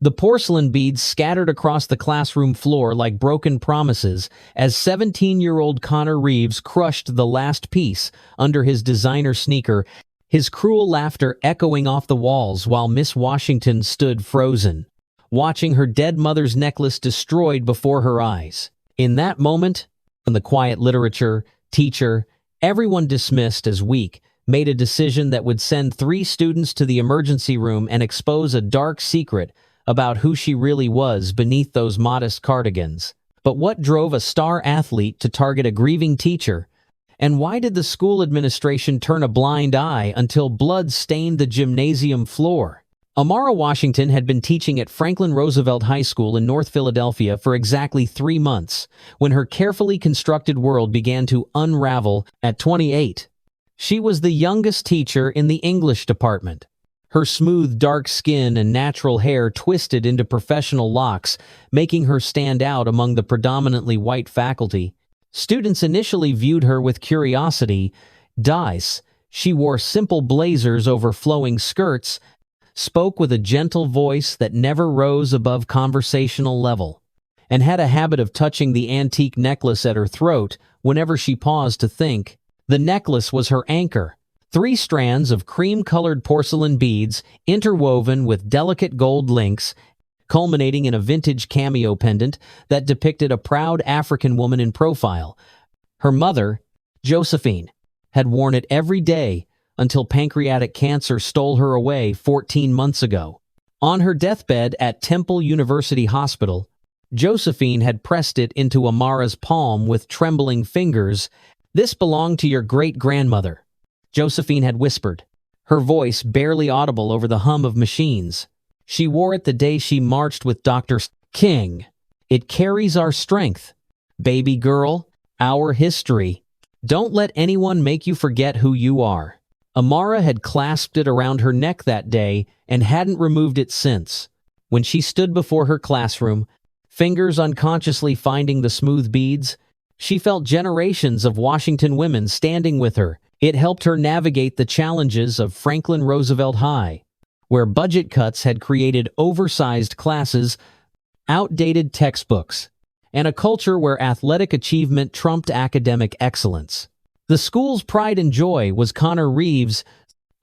The porcelain beads scattered across the classroom floor like broken promises as 17-year-old Connor Reeves crushed the last piece under his designer sneaker, his cruel laughter echoing off the walls while Miss Washington stood frozen, watching her dead mother's necklace destroyed before her eyes. In that moment, the quiet literature teacher, everyone dismissed as weak, made a decision that would send 3 students to the emergency room and expose a dark secret about who she really was beneath those modest cardigans. But what drove a star athlete to target a grieving teacher? And why did the school administration turn a blind eye until blood stained the gymnasium floor? Amara Washington had been teaching at Franklin Roosevelt High School in North Philadelphia for exactly 3 months, when her carefully constructed world began to unravel at 28. She was the youngest teacher in the English department. Her smooth, dark skin and natural hair twisted into professional locks, making her stand out among the predominantly white faculty. Students initially viewed her with curiosity. She wore simple blazers over flowing skirts, spoke with a gentle voice that never rose above conversational level, and had a habit of touching the antique necklace at her throat whenever she paused to think. The necklace was her anchor. 3 strands of cream-colored porcelain beads interwoven with delicate gold links, culminating in a vintage cameo pendant that depicted a proud African woman in profile. Her mother, Josephine, had worn it every day until pancreatic cancer stole her away 14 months ago. On her deathbed at Temple University Hospital, Josephine had pressed it into Amara's palm with trembling fingers. "This belonged to your great-grandmother," Josephine had whispered, her voice barely audible over the hum of machines. "She wore it the day she marched with Dr. King. It carries our strength. Baby girl, our history. Don't let anyone make you forget who you are." Amara had clasped it around her neck that day and hadn't removed it since. When she stood before her classroom, fingers unconsciously finding the smooth beads, she felt generations of Washington women standing with her. It helped her navigate the challenges of Franklin Roosevelt High, where budget cuts had created oversized classes, outdated textbooks, and a culture where athletic achievement trumped academic excellence. The school's pride and joy was Connor Reeves,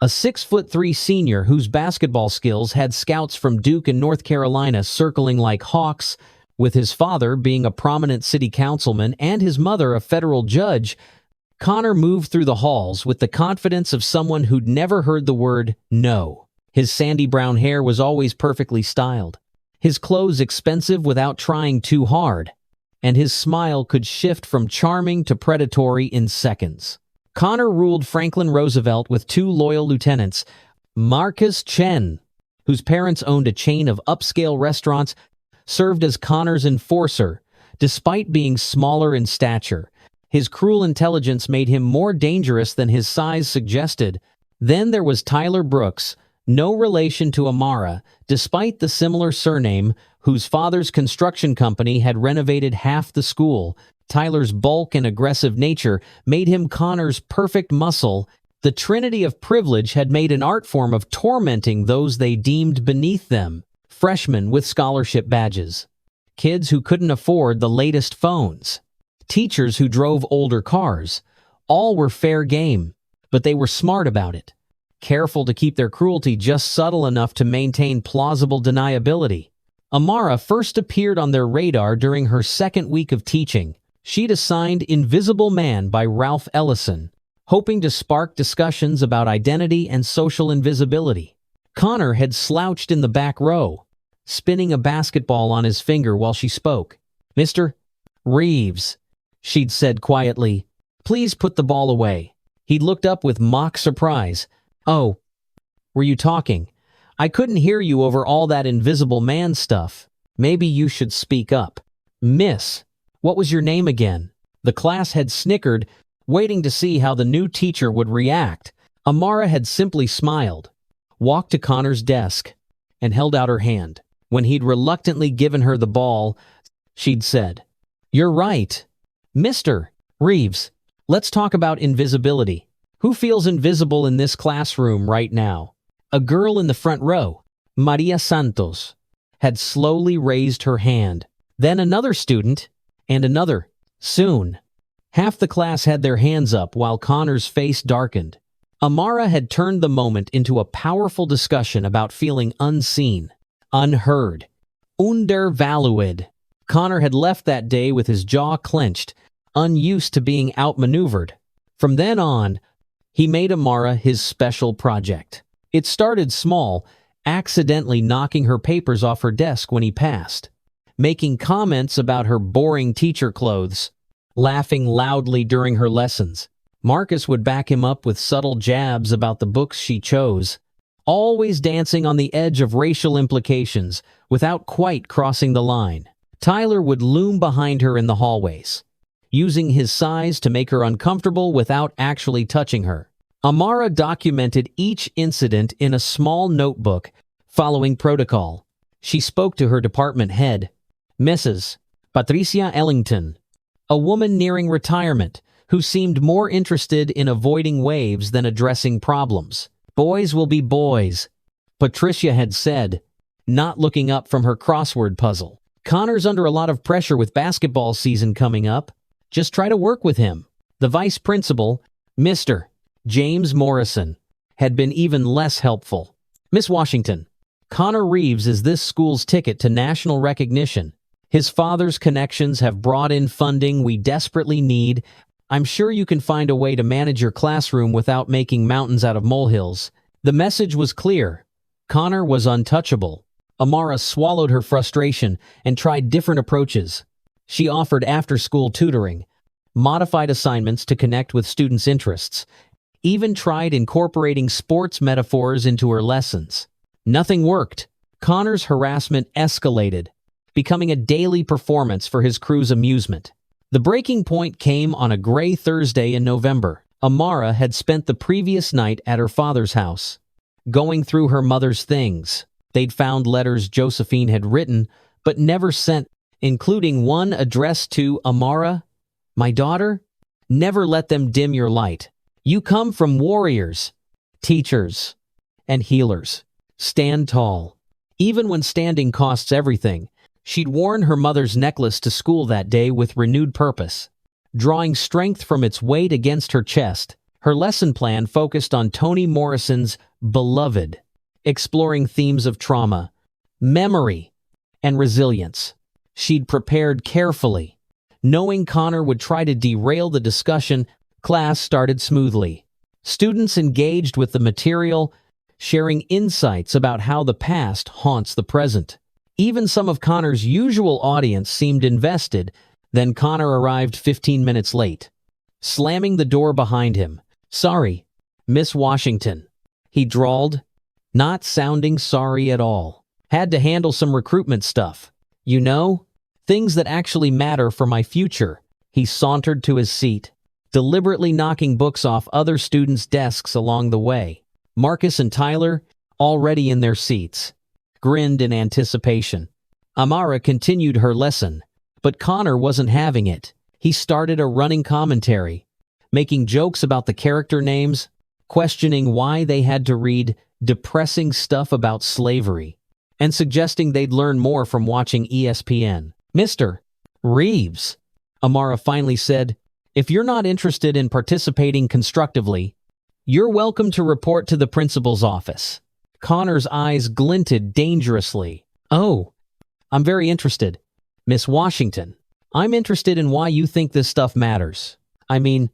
a 6'3" senior whose basketball skills had scouts from Duke and North Carolina circling like hawks. With his father being a prominent city councilman and his mother a federal judge, Connor moved through the halls with the confidence of someone who'd never heard the word no. His sandy brown hair was always perfectly styled, his clothes expensive without trying too hard, and his smile could shift from charming to predatory in seconds. Connor ruled Franklin Roosevelt with 2 loyal lieutenants, Marcus Chen, whose parents owned a chain of upscale restaurants, served as Connor's enforcer. Despite being smaller in stature, his cruel intelligence made him more dangerous than his size suggested. Then there was Tyler Brooks, no relation to Amara, despite the similar surname, whose father's construction company had renovated half the school. Tyler's bulk and aggressive nature made him Connor's perfect muscle. The trinity of privilege had made an art form of tormenting those they deemed beneath them. Freshmen with scholarship badges, kids who couldn't afford the latest phones, teachers who drove older cars. All were fair game, but they were smart about it, careful to keep their cruelty just subtle enough to maintain plausible deniability. Amara first appeared on their radar during her 2nd week of teaching. She'd assigned Invisible Man by Ralph Ellison, hoping to spark discussions about identity and social invisibility. Connor had slouched in the back row, spinning a basketball on his finger while she spoke. "Mr. Reeves," she'd said quietly, "please put the ball away." He looked up with mock surprise. "Oh, were you talking? I couldn't hear you over all that Invisible Man stuff. Maybe you should speak up." "Miss, what was your name again?" The class had snickered, waiting to see how the new teacher would react. Amara had simply smiled, walked to Connor's desk, and held out her hand. When he'd reluctantly given her the ball, she'd said, "You're right. Mr. Reeves, let's talk about invisibility. Who feels invisible in this classroom right now?" A girl in the front row, Maria Santos, had slowly raised her hand. Then another student, and another. Soon, half the class had their hands up while Connor's face darkened. Amara had turned the moment into a powerful discussion about feeling unseen, unheard, undervalued. Connor had left that day with his jaw clenched, unused to being outmaneuvered. From then on, he made Amara his special project. It started small, accidentally knocking her papers off her desk when he passed, making comments about her boring teacher clothes, laughing loudly during her lessons. Marcus would back him up with subtle jabs about the books she chose, always dancing on the edge of racial implications without quite crossing the line. Tyler would loom behind her in the hallways, using his size to make her uncomfortable without actually touching her. Amara documented each incident in a small notebook, following protocol. She spoke to her department head, Mrs. Patricia Ellington, a woman nearing retirement, who seemed more interested in avoiding waves than addressing problems. "Boys will be boys," Patricia had said, not looking up from her crossword puzzle. "Connor's under a lot of pressure with basketball season coming up. Just try to work with him." The vice principal, Mr. James Morrison, had been even less helpful. "Miss Washington, Connor Reeves is this school's ticket to national recognition. His father's connections have brought in funding we desperately need. I'm sure you can find a way to manage your classroom without making mountains out of molehills." The message was clear. Connor was untouchable. Amara swallowed her frustration and tried different approaches. She offered after-school tutoring, modified assignments to connect with students' interests, even tried incorporating sports metaphors into her lessons. Nothing worked. Connor's harassment escalated, becoming a daily performance for his crew's amusement. The breaking point came on a gray Thursday in November. Amara had spent the previous night at her father's house, going through her mother's things. They'd found letters Josephine had written, but never sent, including one addressed to Amara. "My daughter, never let them dim your light. You come from warriors, teachers, and healers. Stand tall." Even when standing costs everything, she'd worn her mother's necklace to school that day with renewed purpose. Drawing strength from its weight against her chest, her lesson plan focused on Toni Morrison's Beloved, exploring themes of trauma, memory, and resilience. She'd prepared carefully. Knowing Connor would try to derail the discussion, class started smoothly. Students engaged with the material, sharing insights about how the past haunts the present. Even some of Connor's usual audience seemed invested. Then Connor arrived 15 minutes late, slamming the door behind him. "Sorry, Miss Washington," he drawled, not sounding sorry at all. "Had to handle some recruitment stuff. You know, things that actually matter for my future." He sauntered to his seat, deliberately knocking books off other students' desks along the way. Marcus and Tyler, already in their seats, grinned in anticipation. Amara continued her lesson, but Connor wasn't having it. He started a running commentary, making jokes about the character names, questioning why they had to read depressing stuff about slavery, and suggesting they'd learn more from watching ESPN. "Mr. Reeves," Amara finally said, "if you're not interested in participating constructively, you're welcome to report to the principal's office." Connor's eyes glinted dangerously. "Oh, I'm very interested, Miss Washington. I'm interested in why you think this stuff matters. I mean,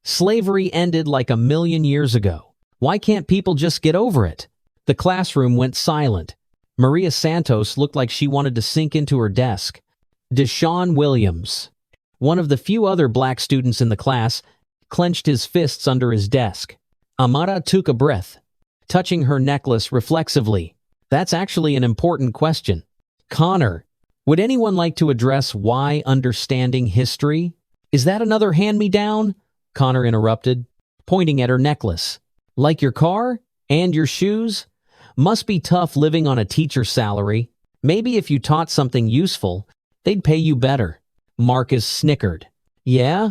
slavery ended like 1,000,000 years ago. Why can't people just get over it?" The classroom went silent. Maria Santos looked like she wanted to sink into her desk. Deshaun Williams, one of the few other black students in the class, clenched his fists under his desk. Amara took a breath, touching her necklace reflexively. "That's actually an important question. Connor, would anyone like to address why understanding history?" "Is that another hand-me-down?" Connor interrupted, pointing at her necklace. "Like your car? And your shoes? Must be tough living on a teacher's salary. Maybe if you taught something useful, they'd pay you better." Marcus snickered. "Yeah?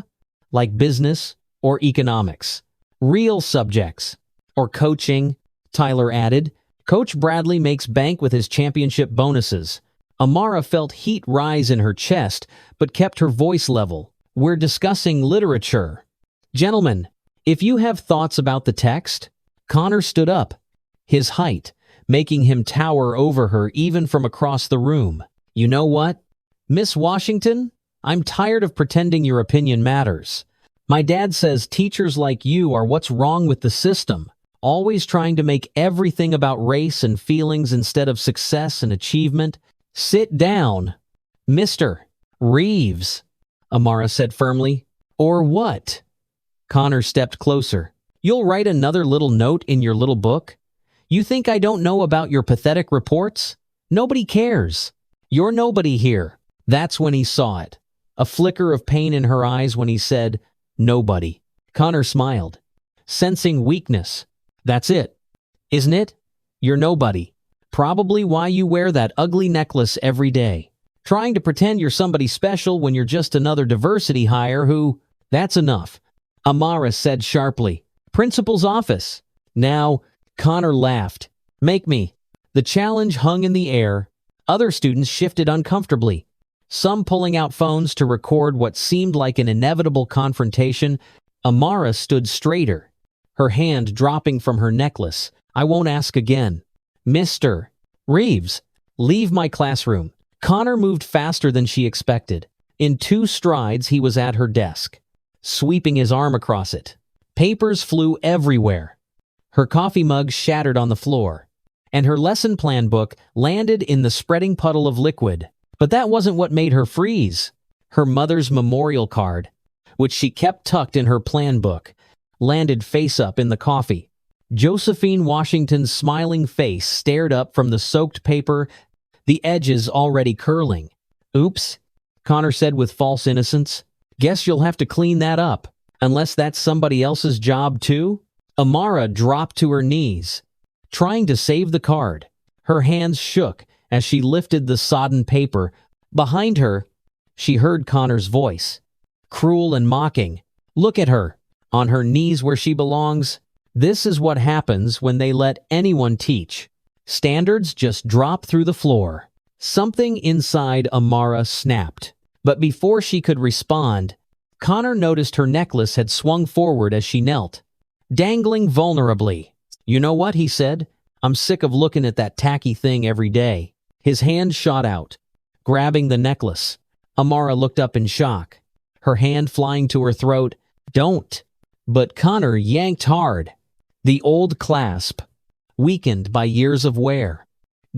Like business or economics? Real subjects? Or coaching?" Tyler added, Coach Bradley makes bank with his championship bonuses. Amara felt heat rise in her chest, but kept her voice level. We're discussing literature. Gentlemen, if you have thoughts about the text. Connor stood up, his height making him tower over her even from across the room. You know what? Miss Washington, I'm tired of pretending your opinion matters. My dad says teachers like you are what's wrong with the system, always trying to make everything about race and feelings instead of success and achievement. Sit down. Mr. Reeves, Amara said firmly. Or what? Connor stepped closer. You'll write another little note in your little book? You think I don't know about your pathetic reports? Nobody cares. You're nobody here. That's when he saw it. A flicker of pain in her eyes when he said, nobody. Connor smiled, sensing weakness. That's it, isn't it? You're nobody. Probably why you wear that ugly necklace every day. Trying to pretend you're somebody special when you're just another diversity hire who... That's enough, Amara said sharply. Principal's office. Now, Connor laughed. Make me. The challenge hung in the air. Other students shifted uncomfortably, some pulling out phones to record what seemed like an inevitable confrontation. Amara stood straighter, her hand dropping from her necklace. I won't ask again. Mr. Reeves, leave my classroom. Connor moved faster than she expected. In 2 strides, he was at her desk, sweeping his arm across it. Papers flew everywhere. Her coffee mug shattered on the floor, and her lesson plan book landed in the spreading puddle of liquid. But that wasn't what made her freeze. Her mother's memorial card, which she kept tucked in her plan book, landed face up in the coffee. Josephine Washington's smiling face stared up from the soaked paper, the edges already curling. Oops, Connor said with false innocence. Guess you'll have to clean that up, unless that's somebody else's job too? Amara dropped to her knees, trying to save the card. Her hands shook as she lifted the sodden paper. Behind her, she heard Connor's voice, cruel and mocking. Look at her, on her knees where she belongs. This is what happens when they let anyone teach. Standards just drop through the floor. Something inside Amara snapped. But before she could respond, Connor noticed her necklace had swung forward as she knelt, dangling vulnerably. You know what, he said. I'm sick of looking at that tacky thing every day. His hand shot out, grabbing the necklace. Amara looked up in shock, her hand flying to her throat. Don't. But Connor yanked hard. The old clasp, weakened by years of wear,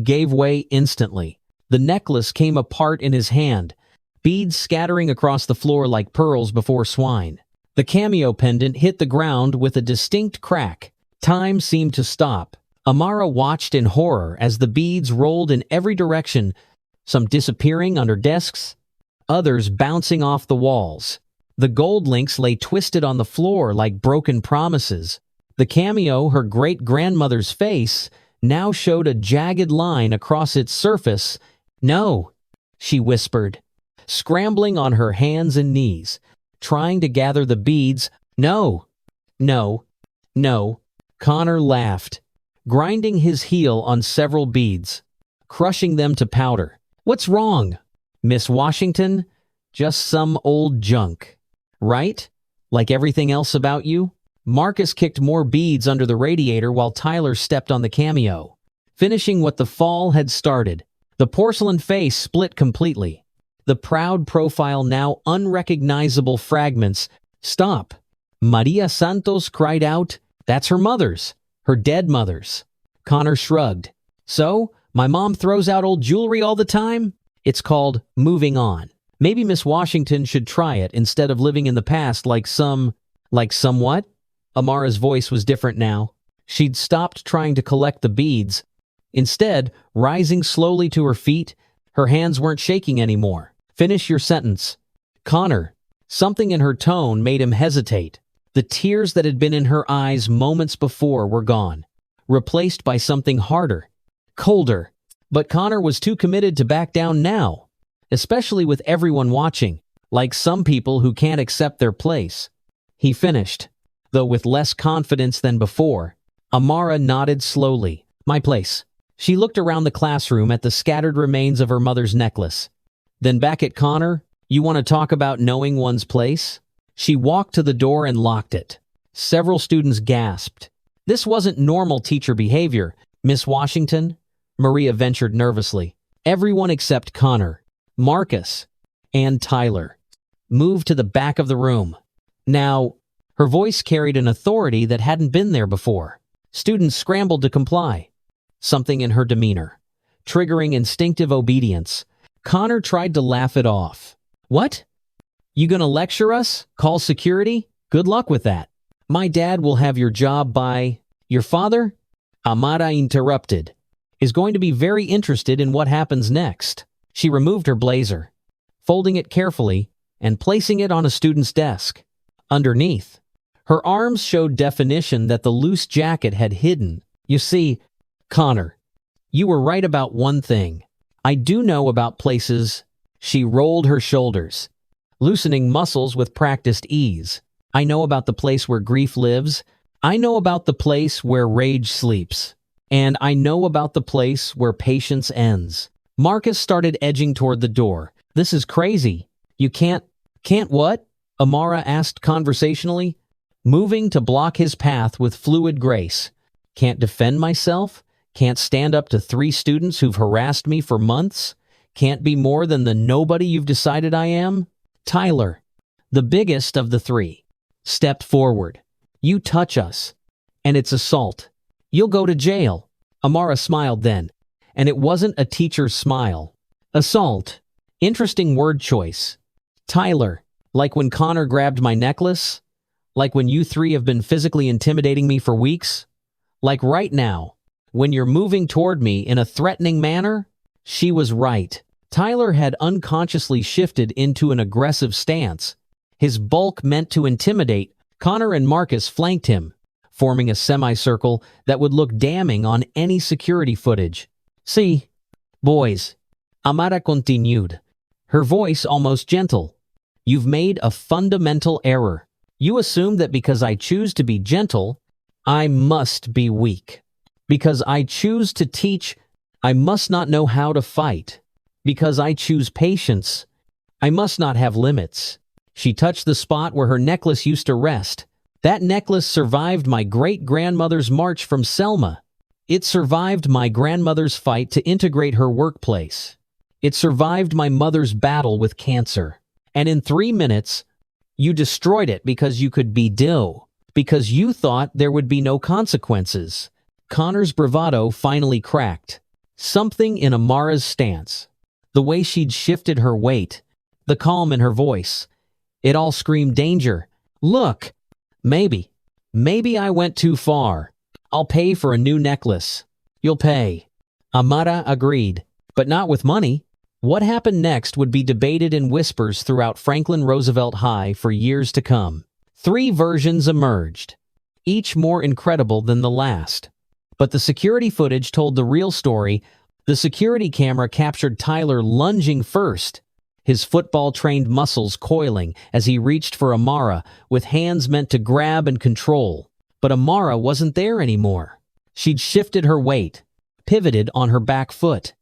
gave way instantly. The necklace came apart in his hand, beads scattering across the floor like pearls before swine. The cameo pendant hit the ground with a distinct crack. Time seemed to stop. Amara watched in horror as the beads rolled in every direction, some disappearing under desks, others bouncing off the walls. The gold links lay twisted on the floor like broken promises. The cameo, her great-grandmother's face, now showed a jagged line across its surface. No, she whispered, scrambling on her hands and knees, trying to gather the beads. No, no, no. Connor laughed, grinding his heel on several beads, crushing them to powder. What's wrong, Miss Washington? Just some old junk, right? Like everything else about you? Marcus kicked more beads under the radiator while Tyler stepped on the cameo, finishing what the fall had started. The porcelain face split completely, the proud profile now unrecognizable fragments. Stop! Maria Santos cried out. That's her mother's, her dead mother's. Connor shrugged. So, my mom throws out old jewelry all the time? It's called moving on. Maybe Miss Washington should try it instead of living in the past like what? Amara's voice was different now. She'd stopped trying to collect the beads. Instead, rising slowly to her feet, her hands weren't shaking anymore. Finish your sentence. Connor. Something in her tone made him hesitate. The tears that had been in her eyes moments before were gone, replaced by something harder, colder. But Connor was too committed to back down now, especially with everyone watching, like some people who can't accept their place. He finished, though with less confidence than before. Amara nodded slowly. My place. She looked around the classroom at the scattered remains of her mother's necklace. Then back at Connor, you want to talk about knowing one's place? She walked to the door and locked it. Several students gasped. This wasn't normal teacher behavior, Miss Washington, Maria ventured nervously. Everyone except Connor, Marcus, and Tyler moved to the back of the room. Now, her voice carried an authority that hadn't been there before. Students scrambled to comply. Something in her demeanor, triggering instinctive obedience. Connor tried to laugh it off. What? You gonna lecture us? Call security? Good luck with that. My dad will have your job by... Your father? Amara interrupted. Is going to be very interested in what happens next. She removed her blazer, folding it carefully and placing it on a student's desk. Underneath, her arms showed definition that the loose jacket had hidden. You see, Connor, you were right about one thing. I do know about places. She rolled her shoulders, loosening muscles with practiced ease. I know about the place where grief lives. I know about the place where rage sleeps. And I know about the place where patience ends. Marcus started edging toward the door. This is crazy. You can't what? Amara asked conversationally, moving to block his path with fluid grace. Can't defend myself? Can't stand up to 3 students who've harassed me for months? Can't be more than the nobody you've decided I am? Tyler, the biggest of the 3, stepped forward. You touch us, and it's assault. You'll go to jail. Amara smiled then, and it wasn't a teacher's smile. Assault. Interesting word choice. Tyler, like when Connor grabbed my necklace? Like when you 3 have been physically intimidating me for weeks? Like right now, when you're moving toward me in a threatening manner? She was right. Tyler had unconsciously shifted into an aggressive stance. His bulk meant to intimidate. Connor and Marcus flanked him, forming a semicircle that would look damning on any security footage. See, boys, Amara continued, her voice almost gentle. You've made a fundamental error. You assume that because I choose to be gentle, I must be weak. Because I choose to teach, I must not know how to fight. Because I choose patience, I must not have limits. She touched the spot where her necklace used to rest. That necklace survived my great-grandmother's march from Selma. It survived my grandmother's fight to integrate her workplace. It survived my mother's battle with cancer. And in 3 minutes, you destroyed it because you could be Dill. Because you thought there would be no consequences. Connor's bravado finally cracked. Something in Amara's stance, the way she'd shifted her weight, the calm in her voice, it all screamed danger. Look, maybe I went too far. I'll pay for a new necklace. You'll pay. Amara agreed, but not with money. What happened next would be debated in whispers throughout Franklin Roosevelt High for years to come. 3 versions emerged, each more incredible than the last. But the security footage told the real story. The security camera captured Tyler lunging first, his football-trained muscles coiling as he reached for Amara with hands meant to grab and control. But Amara wasn't there anymore. She'd shifted her weight, pivoted on her back foot,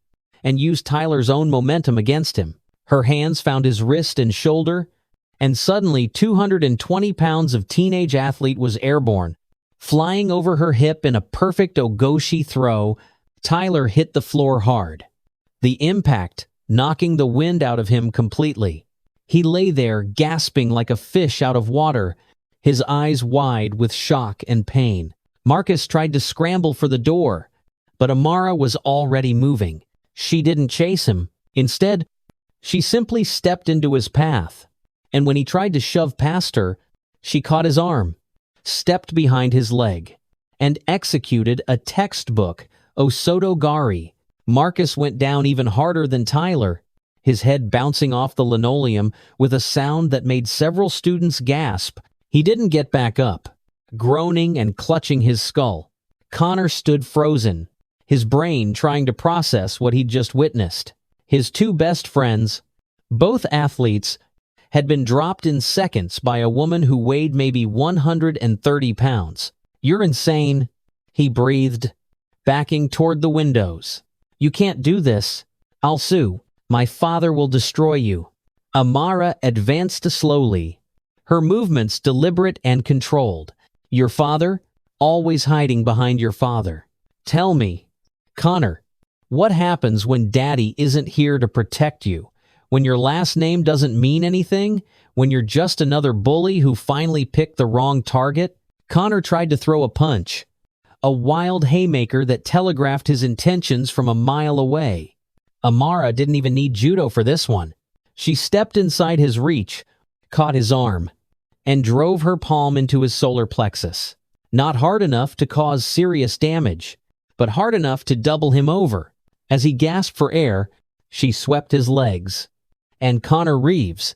and used Tyler's own momentum against him. Her hands found his wrist and shoulder, and suddenly 220 pounds of teenage athlete was airborne. Flying over her hip in a perfect ogoshi throw, Tyler hit the floor hard. The impact knocking the wind out of him completely. He lay there gasping like a fish out of water, his eyes wide with shock and pain. Marcus tried to scramble for the door, but Amara was already moving. She didn't chase him. Instead, she simply stepped into his path, and when he tried to shove past her, she caught his arm, stepped behind his leg, and executed a textbook osotogari. Marcus went down even harder than Tyler, his head bouncing off the linoleum with a sound that made several students gasp. He didn't get back up, groaning and clutching his skull. Connor stood frozen, his brain trying to process what he'd just witnessed. His 2 best friends, both athletes, had been dropped in seconds by a woman who weighed maybe 130 pounds. You're insane, he breathed, backing toward the windows. "You can't do this. I'll sue. My father will destroy you." Amara advanced slowly, her movements deliberate and controlled. "Your father? Always hiding behind your father. Tell me, Connor, what happens when Daddy isn't here to protect you? When your last name doesn't mean anything? When you're just another bully who finally picked the wrong target?" Connor tried to throw a punch, a wild haymaker that telegraphed his intentions from a mile away. Amara didn't even need judo for this one. She stepped inside his reach, caught his arm, and drove her palm into his solar plexus. Not hard enough to cause serious damage, but hard enough to double him over. As he gasped for air, she swept his legs. And Connor Reeves,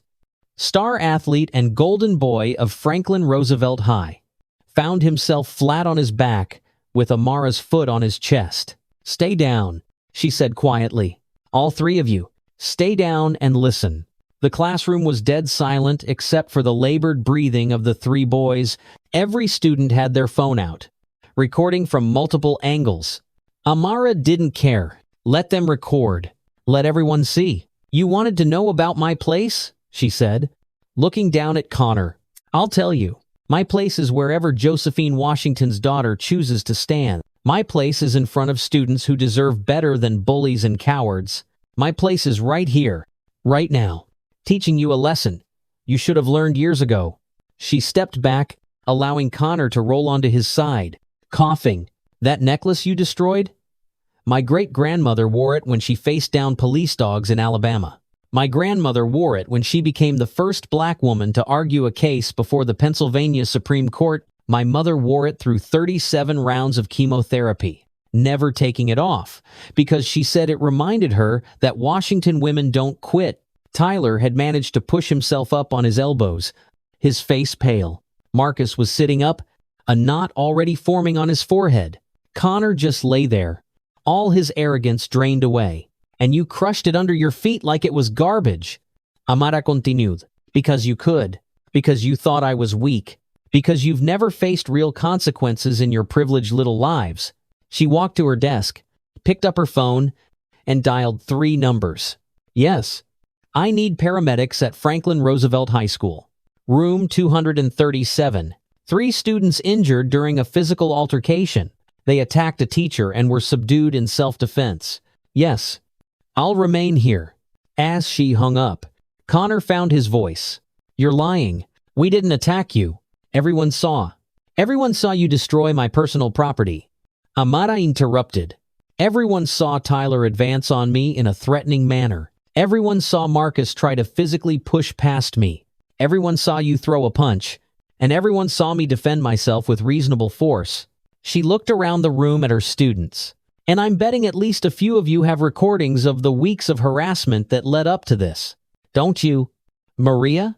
star athlete and golden boy of Franklin Roosevelt High, found himself flat on his back with Amara's foot on his chest. "Stay down," she said quietly. "All three of you, stay down and listen." The classroom was dead silent except for the labored breathing of the three boys. Every student had their phone out, recording from multiple angles. Amara didn't care. Let them record. Let everyone see. "You wanted to know about my place?" she said, looking down at Connor. "I'll tell you. My place is wherever Josephine Washington's daughter chooses to stand. My place is in front of students who deserve better than bullies and cowards. My place is right here, right now, teaching you a lesson you should have learned years ago." She stepped back, allowing Connor to roll onto his side, coughing. "That necklace you destroyed? My great-grandmother wore it when she faced down police dogs in Alabama. My grandmother wore it when she became the first black woman to argue a case before the Pennsylvania Supreme Court. My mother wore it through 37 rounds of chemotherapy, never taking it off, because she said it reminded her that Washington women don't quit." Tyler had managed to push himself up on his elbows, his face pale. Marcus was sitting up, a knot already forming on his forehead. Connor just lay there, all his arrogance drained away. "And you crushed it under your feet like it was garbage." Amara continued. "Because you could. Because you thought I was weak. Because you've never faced real consequences in your privileged little lives." She walked to her desk, picked up her phone, and dialed 3 numbers. "Yes. I need paramedics at Franklin Roosevelt High School. Room 237. 3 students injured during a physical altercation. They attacked a teacher and were subdued in self-defense. Yes. I'll remain here." As she hung up, Connor found his voice. "You're lying. We didn't attack you. Everyone saw. Everyone saw you destroy my personal property." Amara interrupted. "Everyone saw Tyler advance on me in a threatening manner. Everyone saw Marcus try to physically push past me. Everyone saw you throw a punch. And everyone saw me defend myself with reasonable force." She looked around the room at her students. "And I'm betting at least a few of you have recordings of the weeks of harassment that led up to this. Don't you?" Maria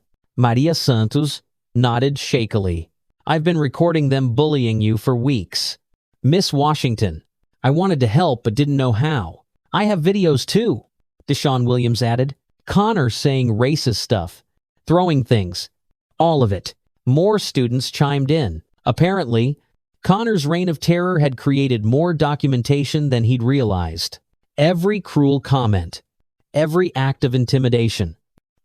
Santos nodded shakily. "I've been recording them bullying you for weeks." "Miss Washington, I wanted to help but didn't know how. I have videos too," Deshaun Williams added. Connor saying racist stuff, throwing things. All of it. More students chimed in. Apparently, Connor's reign of terror had created more documentation than he'd realized. Every cruel comment, every act of intimidation,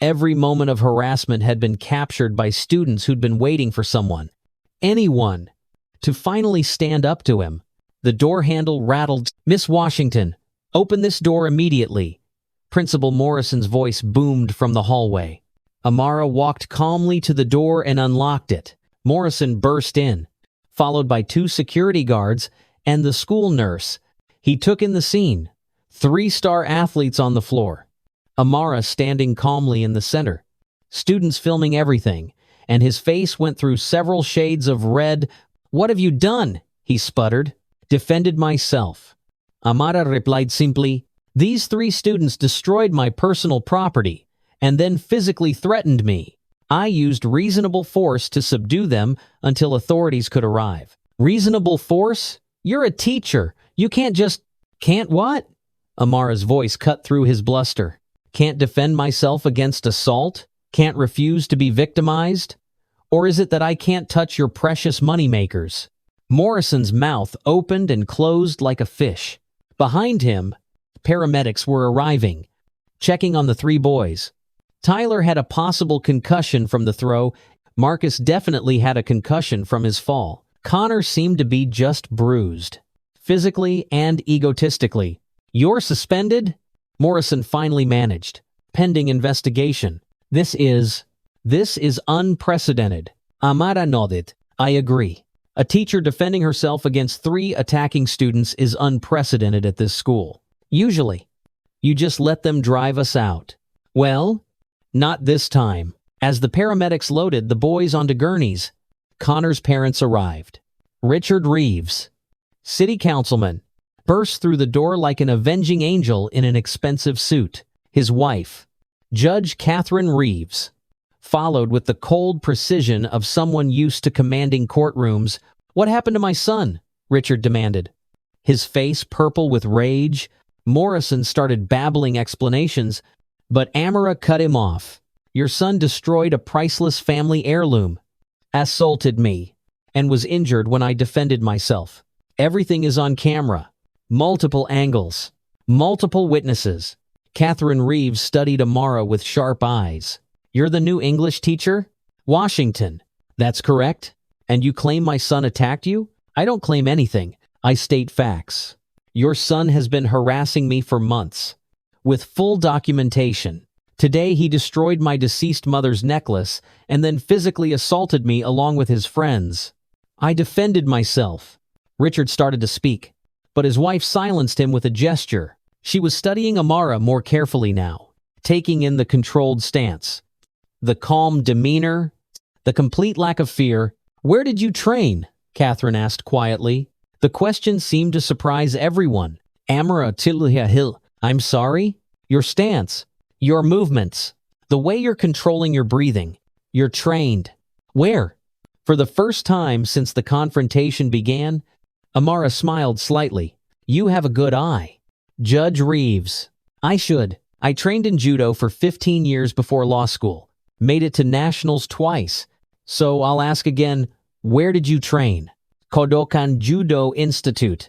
every moment of harassment had been captured by students who'd been waiting for someone, anyone, to finally stand up to him. The door handle rattled. "Miss Washington, open this door immediately." Principal Morrison's voice boomed from the hallway. Amara walked calmly to the door and unlocked it. Morrison burst in, followed by 2 security guards and the school nurse. He took in the scene. 3 star athletes on the floor. Amara standing calmly in the center. Students filming everything, and his face went through several shades of red. "What have you done?" he sputtered. "Defended myself." Amara replied simply, "These 3 students destroyed my personal property and then physically threatened me. I used reasonable force to subdue them until authorities could arrive." "Reasonable force? You're a teacher. You can't just—" "Can't what?" Amara's voice cut through his bluster. "Can't defend myself against assault? Can't refuse to be victimized? Or is it that I can't touch your precious moneymakers?" Morrison's mouth opened and closed like a fish. Behind him, paramedics were arriving, checking on the three boys. Tyler had a possible concussion from the throw. Marcus definitely had a concussion from his fall. Connor seemed to be just bruised, physically and egotistically. "You're suspended?" Morrison finally managed. "Pending investigation. This is unprecedented." Amara nodded. "I agree. A teacher defending herself against 3 attacking students is unprecedented at this school. Usually, you just let them drive us out. Well, not this time." As the paramedics loaded the boys onto gurneys, Connor's parents arrived. Richard Reeves, city councilman, burst through the door like an avenging angel in an expensive suit. His wife, Judge Catherine Reeves, followed with the cold precision of someone used to commanding courtrooms. "What happened to my son?" Richard demanded. His face purple with rage, Morrison started babbling explanations, but Amara cut him off. "Your son destroyed a priceless family heirloom, assaulted me, and was injured when I defended myself. Everything is on camera. Multiple angles. Multiple witnesses." Catherine Reeves studied Amara with sharp eyes. "You're the new English teacher?" "Washington. That's correct. And you claim my son attacked you?" "I don't claim anything. I state facts. Your son has been harassing me for months, with full documentation. Today he destroyed my deceased mother's necklace and then physically assaulted me along with his friends. I defended myself." Richard started to speak, but his wife silenced him with a gesture. She was studying Amara more carefully now, taking in the controlled stance, the calm demeanor, the complete lack of fear. "Where did you train?" Catherine asked quietly. The question seemed to surprise everyone. Amara Tillia Hill. "I'm sorry? Your stance, your movements, the way you're controlling your breathing. You're trained." "Where?" For the first time since the confrontation began, Amara smiled slightly. "You have a good eye." Judge Reeves. I trained in Judo for 15 years before law school. Made it to nationals twice. So I'll ask again, where did you train? "Kodokan Judo Institute."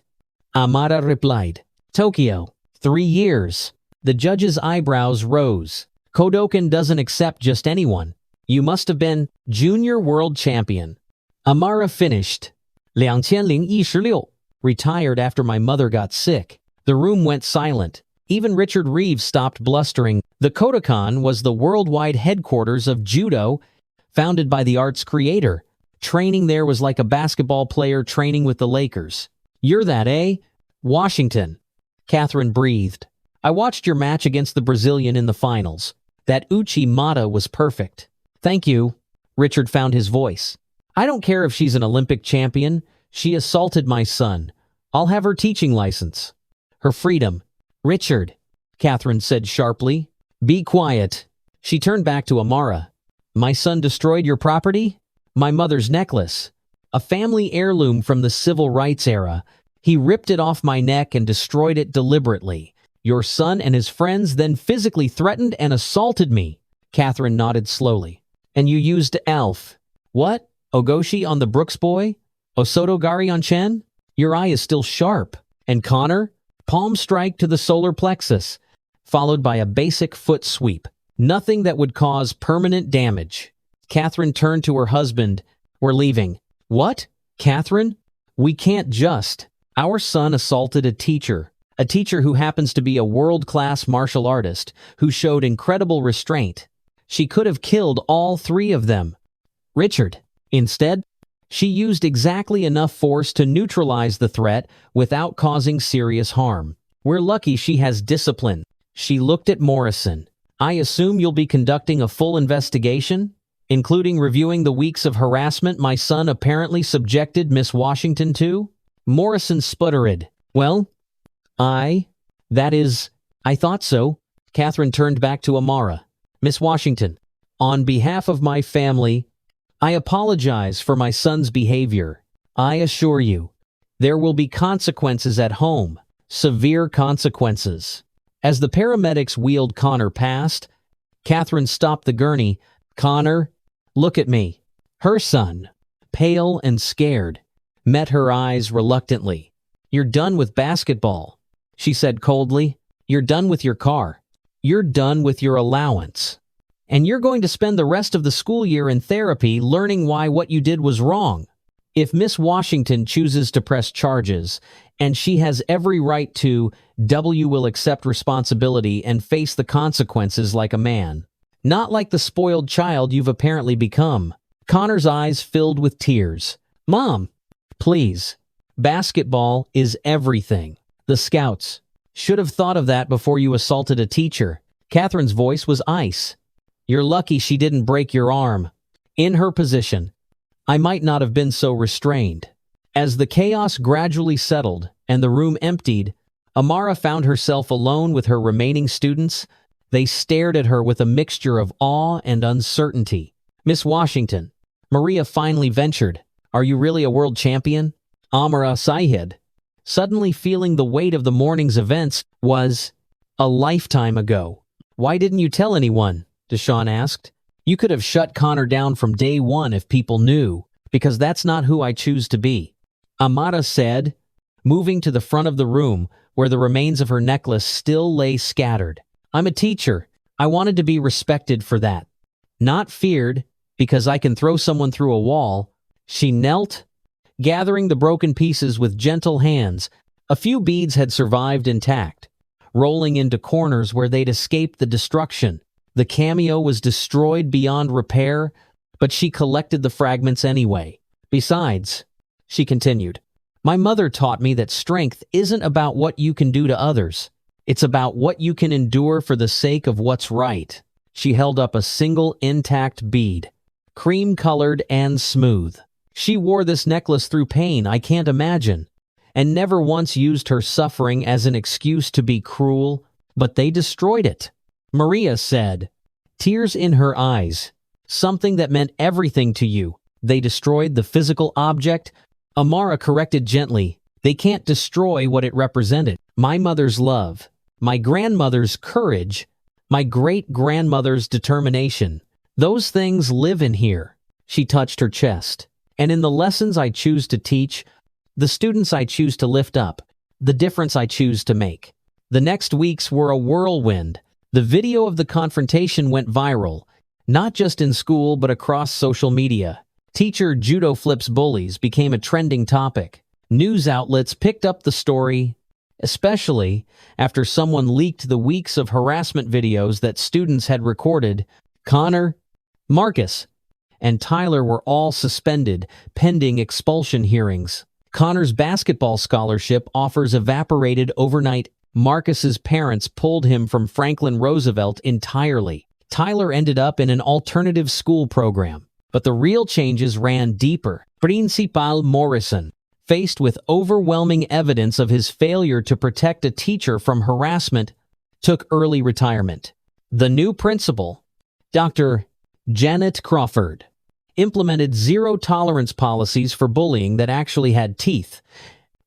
Amara replied. "Tokyo. 3 years." The judge's eyebrows rose. "Kodokan doesn't accept just anyone. You must have been junior world champion." Amara finished. 2016. Retired after my mother got sick. The room went silent. Even Richard Reeves stopped blustering. The Kodokan was the worldwide headquarters of Judo, founded by the art's creator. Training there was like a basketball player training with the Lakers. "You're that, eh?" "Washington." Catherine breathed. "I watched your match against the Brazilian in the finals. That Uchi Mata was perfect." "Thank you." Richard found his voice. "I don't care if she's an Olympic champion. She assaulted my son. I'll have her teaching license." "Her freedom." "Richard," Catherine said sharply. "Be quiet." She turned back to Amara. "My son destroyed your property?" "My mother's necklace. A family heirloom from the civil rights era. He ripped it off my neck and destroyed it deliberately. Your son and his friends then physically threatened and assaulted me." Catherine nodded slowly. "And you used Elf. What? Ogoshi on the Brooks boy? Osotogari on Chen? Your eye is still sharp." "And Connor?" Palm strike to the solar plexus, followed by a basic foot sweep. Nothing that would cause permanent damage. Catherine turned to her husband. "We're leaving." "What? Catherine? We can't just." "Our son assaulted a teacher who happens to be a world-class martial artist, who showed incredible restraint. She could have killed all 3 of them." "Richard." "Instead, she used exactly enough force to neutralize the threat without causing serious harm. We're lucky she has discipline." She looked at Morrison. "I assume you'll be conducting a full investigation, including reviewing the weeks of harassment my son apparently subjected Miss Washington to?" Morrison sputtered. "Well, I thought so." Catherine turned back to Amara. "Miss Washington, on behalf of my family, I apologize for my son's behavior. I assure you, there will be consequences at home, severe consequences." As the paramedics wheeled Connor past, Catherine stopped the gurney. "Connor, look at me." Her son, pale and scared, met her eyes reluctantly. "You're done with basketball," she said coldly. "You're done with your car. You're done with your allowance. And you're going to spend the rest of the school year in therapy learning why what you did was wrong." If Miss Washington chooses to press charges, and she has every right to, W will accept responsibility and face the consequences like a man. Not like the spoiled child you've apparently become. Connor's eyes filled with tears. "Mom, please. Basketball is everything. The Scouts. Should have thought of that before you assaulted a teacher." Catherine's voice was ice. "You're lucky she didn't break your arm. In her position, I might not have been so restrained." As the chaos gradually settled and the room emptied, Amara found herself alone with her remaining students. They stared at her with a mixture of awe and uncertainty. "Miss Washington," Maria finally ventured, "are you really a world champion?" Amara sighed, suddenly feeling the weight of the morning's events was a lifetime ago. "Why didn't you tell anyone?" Deshawn asked. "You could have shut Connor down from day one if people knew, because that's not who I choose to be," Amara said, moving to the front of the room where the remains of her necklace still lay scattered. "I'm a teacher. I wanted to be respected for that. Not feared, because I can throw someone through a wall." She knelt, gathering the broken pieces with gentle hands. A few beads had survived intact, rolling into corners where they'd escaped the destruction. The cameo was destroyed beyond repair, but she collected the fragments anyway. "Besides," she continued, "my mother taught me that strength isn't about what you can do to others. It's about what you can endure for the sake of what's right." She held up a single intact bead, cream-colored and smooth. "She wore this necklace through pain I can't imagine, and never once used her suffering as an excuse to be cruel, but they destroyed it," Maria said, tears in her eyes. "Something that meant everything to you. They destroyed the physical object." Amara corrected gently, "They can't destroy what it represented. My mother's love, my grandmother's courage, my great-grandmother's determination. Those things live in here." She touched her chest. "And in the lessons I choose to teach, the students I choose to lift up, the difference I choose to make." The next weeks were a whirlwind. The video of the confrontation went viral, not just in school but across social media. Teacher Judo flips bullies became a trending topic. News outlets picked up the story, especially after someone leaked the weeks of harassment videos that students had recorded. Connor, Marcus, and Tyler were all suspended pending expulsion hearings. Connor's basketball scholarship offers evaporated overnight. Marcus's parents pulled him from Franklin Roosevelt entirely. Tyler ended up in an alternative school program. But the real changes ran deeper. Principal Morrison, faced with overwhelming evidence of his failure to protect a teacher from harassment, took early retirement. The new principal, Dr. Janet Crawford, implemented zero-tolerance policies for bullying that actually had teeth.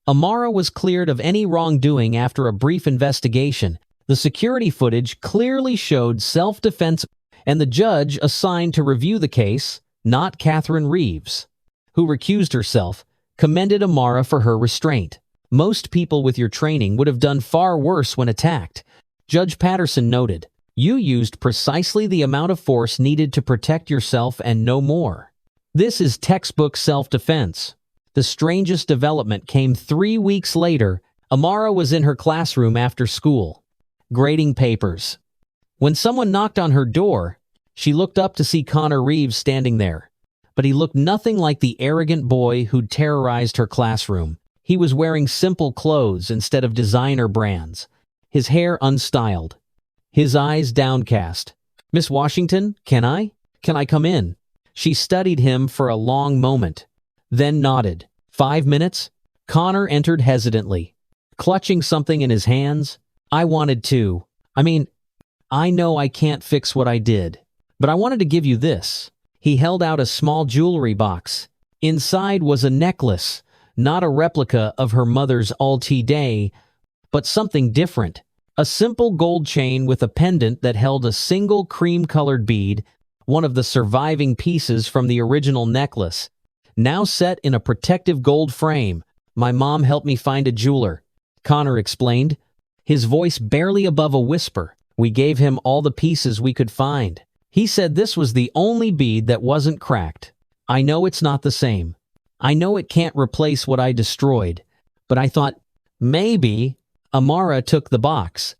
Amara was cleared of any wrongdoing after a brief investigation. The security footage clearly showed self-defense, and the judge assigned to review the case, not Catherine Reeves, who recused herself, commended Amara for her restraint. "Most people with your training would have done far worse when attacked," Judge Patterson noted. "You used precisely the amount of force needed to protect yourself and no more. This is textbook self-defense." The strangest development came 3 weeks later. Amara was in her classroom after school, grading papers. When someone knocked on her door, she looked up to see Connor Reeves standing there. But he looked nothing like the arrogant boy who'd terrorized her classroom. He was wearing simple clothes instead of designer brands, his hair unstyled, his eyes downcast. "Miss Washington, can I come in?" She studied him for a long moment, then nodded. "5 minutes?" Connor entered hesitantly, clutching something in his hands. "I wanted to. I know I can't fix what I did, but I wanted to give you this." He held out a small jewelry box. Inside was a necklace, not a replica of her mother's Alti Day, but something different. A simple gold chain with a pendant that held a single cream-colored bead, one of the surviving pieces from the original necklace. now set in a protective gold frame. My mom helped me find a jeweler, Connor explained, his voice barely above a whisper. We gave him all the pieces we could find. He said this was the only bead that wasn't cracked. I know it's not the same. I know it can't replace what I destroyed. But I thought, maybe. Amara took the box,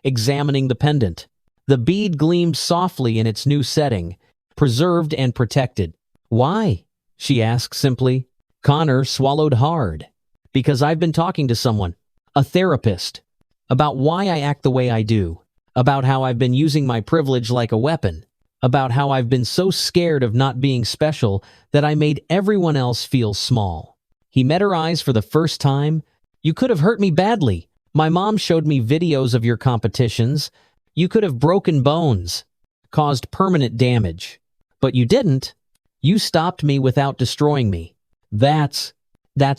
examining the pendant. The bead gleamed softly in its new setting, preserved and protected. Why? She asked simply. Connor swallowed hard. Because I've been talking to someone, a therapist, about why I act the way I do, about how I've been using my privilege like a weapon, about how I've been so scared of not being special that I made everyone else feel small. He met her eyes for the first time. You could have hurt me badly. My mom showed me videos of your competitions. You could have broken bones, caused permanent damage. But you didn't. You stopped me without destroying me. That's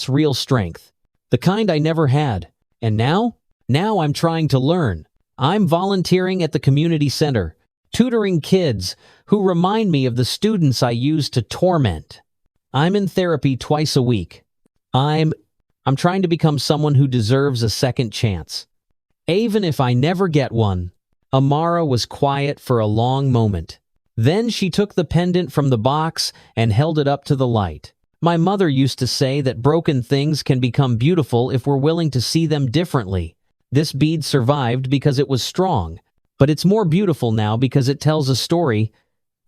real strength. The kind I never had. And now I'm trying to learn. I'm volunteering at the community center, tutoring kids who remind me of the students I used to torment. I'm in therapy twice a week. I'm trying to become someone who deserves a second chance. Even if I never get one. Amara was quiet for a long moment. Then she took the pendant from the box and held it up to the light. My mother used to say that broken things can become beautiful if we're willing to see them differently. This bead survived because it was strong, but it's more beautiful now because it tells a story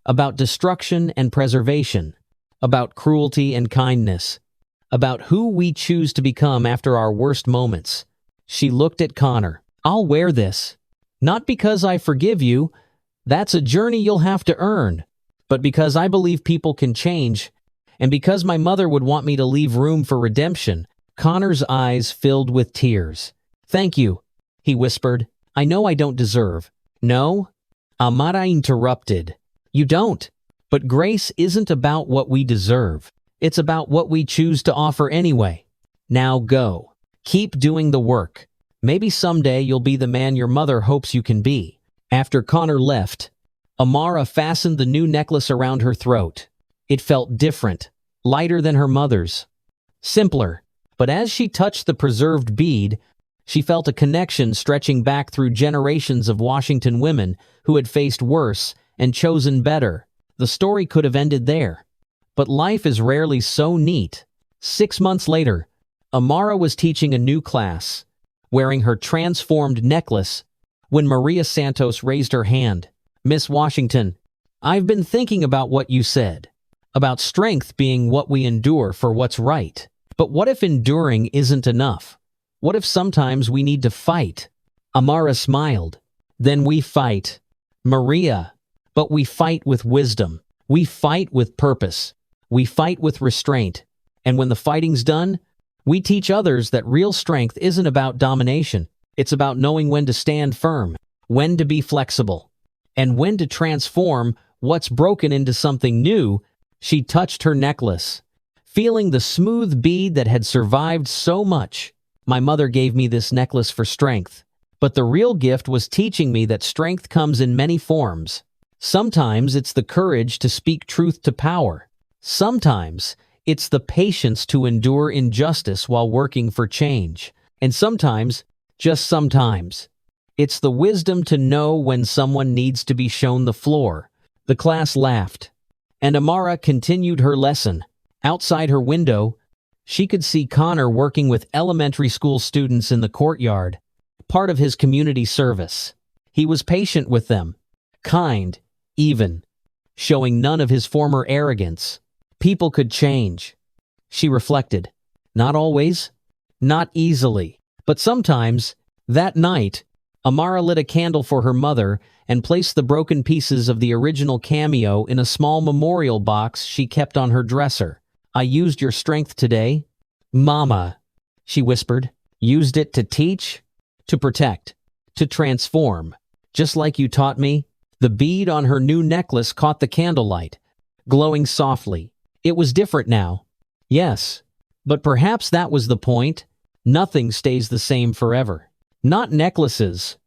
about destruction and preservation, about cruelty and kindness, about who we choose to become after our worst moments. She looked at Connor. I'll wear this. Not because I forgive you. That's a journey you'll have to earn. But because I believe people can change, and because my mother would want me to leave room for redemption. Connor's eyes filled with tears. Thank you, he whispered. I know I don't deserve. No? Amara interrupted. You don't. But grace isn't about what we deserve. It's about what we choose to offer anyway. Now go. Keep doing the work. Maybe someday you'll be the man your mother hopes you can be. After Connor left, Amara fastened the new necklace around her throat. It felt different, lighter than her mother's. Simpler. But as she touched the preserved bead, she felt a connection stretching back through generations of Washington women who had faced worse and chosen better. The story could have ended there. But life is rarely so neat. 6 months later, Amara was teaching a new class, wearing her transformed necklace, when Maria Santos raised her hand. Miss Washington, I've been thinking about what you said, about strength being what we endure for what's right. But what if enduring isn't enough? What if sometimes we need to fight? Amara smiled. Then we fight. Maria. But we fight with wisdom. We fight with purpose. We fight with restraint. And when the fighting's done, we teach others that real strength isn't about domination. It's about knowing when to stand firm, when to be flexible, and when to transform what's broken into something new. She touched her necklace, feeling the smooth bead that had survived so much. My mother gave me this necklace for strength, but the real gift was teaching me that strength comes in many forms. Sometimes it's the courage to speak truth to power. Sometimes it's the patience to endure injustice while working for change. And sometimes, just sometimes, it's the wisdom to know when someone needs to be shown the floor. The class laughed, and Amara continued her lesson. Outside her window, she could see Connor working with elementary school students in the courtyard, part of his community service. He was patient with them, kind, even, showing none of his former arrogance. People could change, she reflected. Not always, not easily, but sometimes. That night, Amara lit a candle for her mother and placed the broken pieces of the original cameo in a small memorial box she kept on her dresser. I used your strength today, Mama, she whispered. Used it to teach, to protect, to transform, just like you taught me. The bead on her new necklace caught the candlelight, glowing softly. It was different now. Yes, but perhaps that was the point. Nothing stays the same forever. Not necklaces,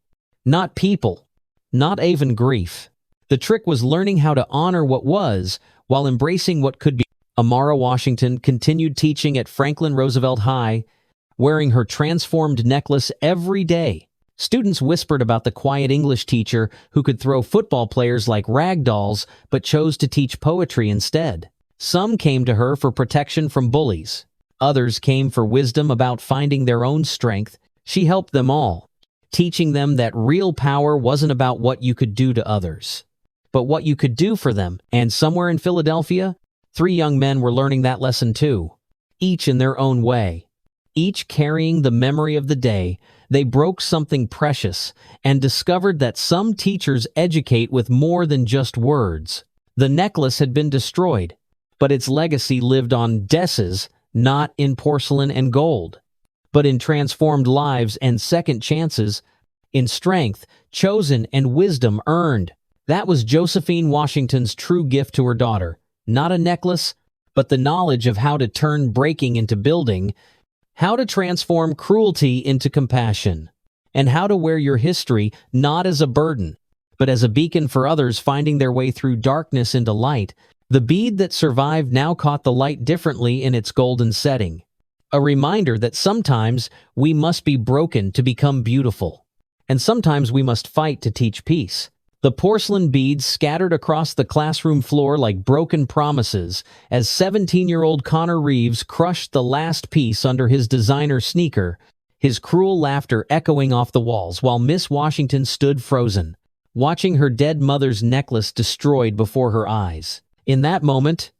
not people, not even grief. The trick was learning how to honor what was while embracing what could be. Amara Washington continued teaching at Franklin Roosevelt High, wearing her transformed necklace every day. Students whispered about the quiet English teacher who could throw football players like rag dolls but chose to teach poetry instead. Some came to her for protection from bullies. Others came for wisdom about finding their own strength. She helped them all, teaching them that real power wasn't about what you could do to others, but what you could do for them. And somewhere in Philadelphia, 3 young men were learning that lesson too, each in their own way. Each carrying the memory of the day, they broke something precious and discovered that some teachers educate with more than just words. The necklace had been destroyed, but its legacy lived on desks, not in porcelain and gold, but in transformed lives and second chances, in strength chosen and wisdom earned. That was Josephine Washington's true gift to her daughter. Not a necklace, but the knowledge of how to turn breaking into building, how to transform cruelty into compassion, and how to wear your history not as a burden, but as a beacon for others finding their way through darkness into light. The bead that survived now caught the light differently in its golden setting. A reminder that sometimes we must be broken to become beautiful, and sometimes we must fight to teach peace. The porcelain beads scattered across the classroom floor like broken promises as 17-year-old Connor Reeves crushed the last piece under his designer sneaker, his cruel laughter echoing off the walls while Miss Washington stood frozen, watching her dead mother's necklace destroyed before her eyes. In that moment,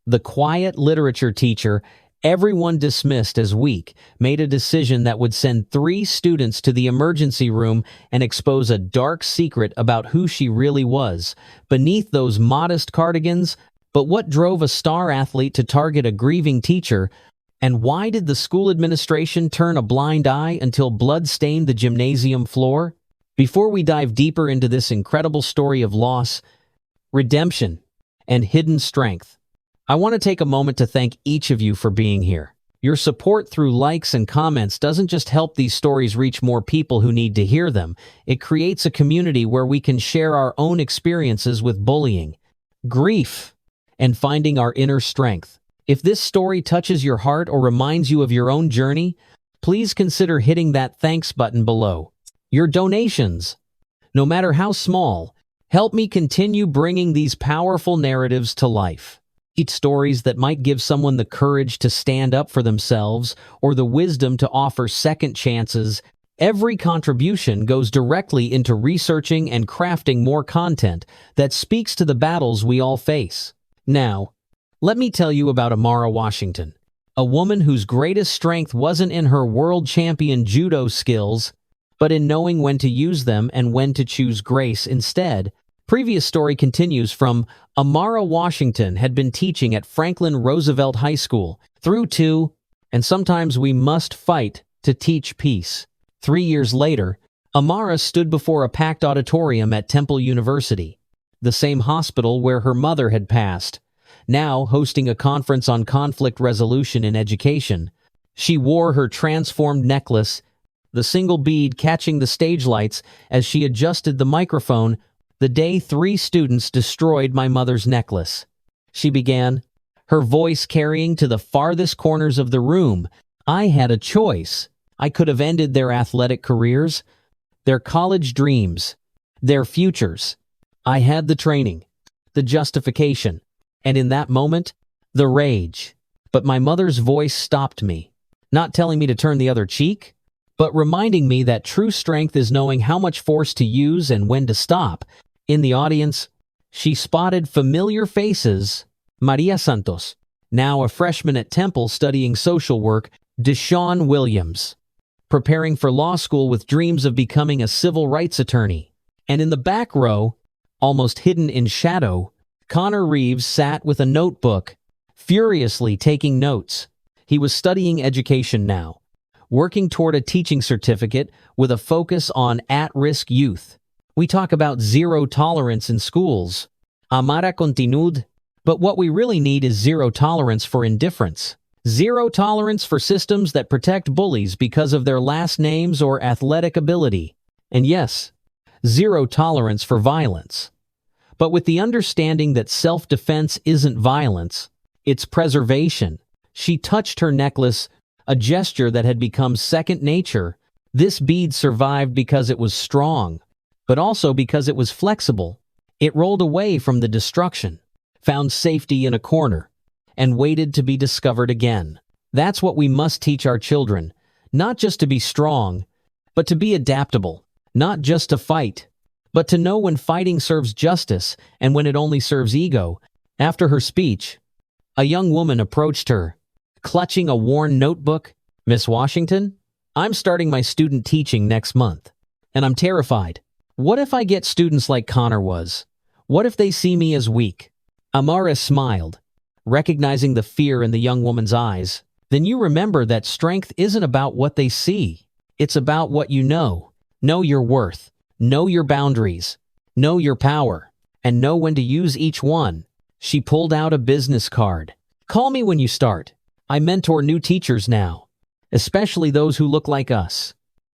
the quiet literature teacher, everyone dismissed as weak, made a decision that would send 3 students to the emergency room and expose a dark secret about who she really was beneath those modest cardigans. But what drove a star athlete to target a grieving teacher? And why did the school administration turn a blind eye until blood stained the gymnasium floor? Before we dive deeper into this incredible story of loss, redemption, and hidden strength, I want to take a moment to thank each of you for being here. Your support through likes and comments doesn't just help these stories reach more people who need to hear them, it creates a community where we can share our own experiences with bullying, grief, and finding our inner strength. If this story touches your heart or reminds you of your own journey, please consider hitting that thanks button below. Your donations, no matter how small, help me continue bringing these powerful narratives to life. Each stories that might give someone the courage to stand up for themselves or the wisdom to offer second chances. Every contribution goes directly into researching and crafting more content that speaks to the battles we all face. Now, let me tell you about Amara Washington, a woman whose greatest strength wasn't in her world champion judo skills, but in knowing when to use them and when to choose grace instead. Previous story continues from Amara Washington had been teaching at Franklin Roosevelt High School through 2, and sometimes we must fight to teach peace. 3 years later, Amara stood before a packed auditorium at Temple University, the same hospital where her mother had passed, now hosting a conference on conflict resolution in education. She wore her transformed necklace, the single bead catching the stage lights as she adjusted the microphone. The day 3 students destroyed my mother's necklace, she began, her voice carrying to the farthest corners of the room. I had a choice. I could have ended their athletic careers, their college dreams, their futures. I had the training, the justification, and in that moment, the rage. But my mother's voice stopped me, not telling me to turn the other cheek, but reminding me that true strength is knowing how much force to use and when to stop. In the audience, she spotted familiar faces. Maria Santos, now a freshman at Temple studying social work, Deshaun Williams, preparing for law school with dreams of becoming a civil rights attorney. And in the back row, almost hidden in shadow, Connor Reeves sat with a notebook, furiously taking notes. He was studying education now, working toward a teaching certificate with a focus on at-risk youth. We talk about zero tolerance in schools, amara continuid, but what we really need is zero tolerance for indifference. Zero tolerance for systems that protect bullies because of their last names or athletic ability. And yes, zero tolerance for violence. But with the understanding that self-defense isn't violence, its preservation. She touched her necklace, a gesture that had become second nature. This bead survived because it was strong, but also because it was flexible. It rolled away from the destruction, found safety in a corner, and waited to be discovered again. That's what we must teach our children, not just to be strong, but to be adaptable, not just to fight, but to know when fighting serves justice and when it only serves ego. After her speech, a young woman approached her, clutching a worn notebook. "Miss Washington, I'm starting my student teaching next month, and I'm terrified. What if I get students like Connor was? What if they see me as weak?" Amara smiled, recognizing the fear in the young woman's eyes. "Then you remember that strength isn't about what they see. It's about what you know. Know your worth, know your boundaries, know your power, and know when to use each one." She pulled out a business card. "Call me when you start. I mentor new teachers now, especially those who look like us,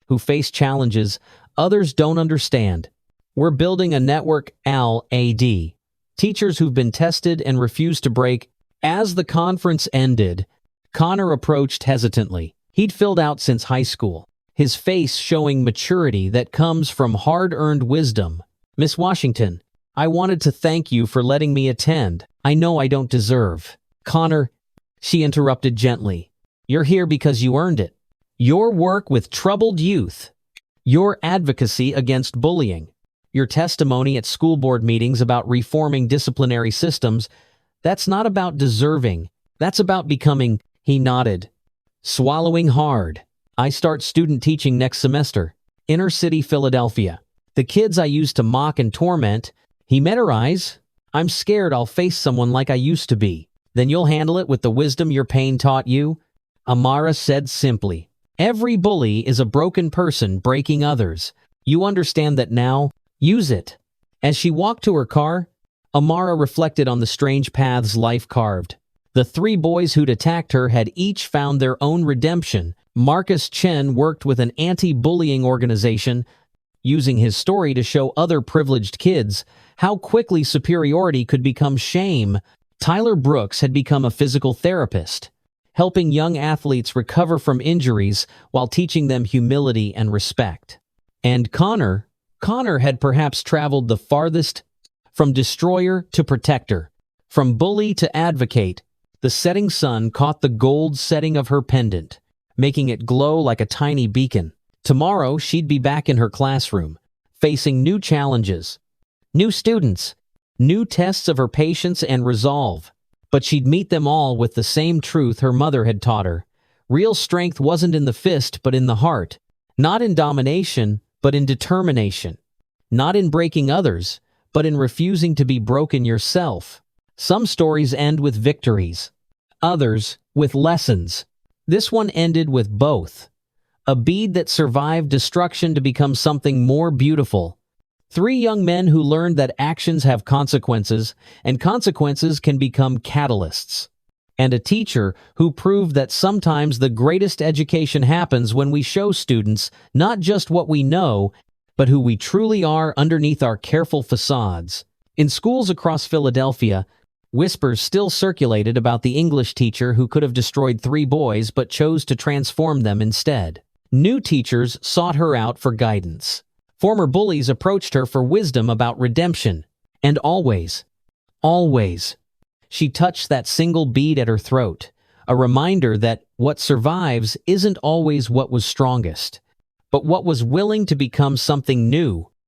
who face challenges others don't understand. We're building a network, LAD, teachers who've been tested and refuse to break." As the conference ended, Connor approached hesitantly. He'd filled out since high school, his face showing maturity that comes from hard-earned wisdom. "Miss Washington, I wanted to thank you for letting me attend. I know I don't deserve." "Connor," she interrupted gently, "you're here because you earned it. Your work with troubled youth, your advocacy against bullying, your testimony at school board meetings about reforming disciplinary systems, that's not about deserving, that's about becoming." He nodded, swallowing hard. "I start student teaching next semester. Inner city Philadelphia. The kids I used to mock and torment." He met her eyes. "I'm scared I'll face someone like I used to be." "Then you'll handle it with the wisdom your pain taught you," Amara said simply. "Every bully is a broken person breaking others. You understand that now? Use it." As she walked to her car, Amara reflected on the strange paths life carved. The three boys who'd attacked her had each found their own redemption. Marcus Chen worked with an anti-bullying organization, using his story to show other privileged kids how quickly superiority could become shame. Tyler Brooks had become a physical therapist, helping young athletes recover from injuries while teaching them humility and respect. And Connor had perhaps traveled the farthest, from destroyer to protector, from bully to advocate. The setting sun caught the gold setting of her pendant, making it glow like a tiny beacon. Tomorrow, she'd be back in her classroom, facing new challenges, new students, new tests of her patience and resolve. But she'd meet them all with the same truth her mother had taught her. Real strength wasn't in the fist, but in the heart. Not in domination, but in determination. Not in breaking others, but in refusing to be broken yourself. Some stories end with victories, others with lessons. This one ended with both. A bead that survived destruction to become something more beautiful. Three young men who learned that actions have consequences, and consequences can become catalysts. And a teacher who proved that sometimes the greatest education happens when we show students not just what we know, but who we truly are underneath our careful facades. In schools across Philadelphia, whispers still circulated about the English teacher who could have destroyed three boys but chose to transform them instead. New teachers sought her out for guidance. Former bullies approached her for wisdom about redemption. And always, she touched that single bead at her throat, a reminder that what survives isn't always what was strongest, but what was willing to become something new.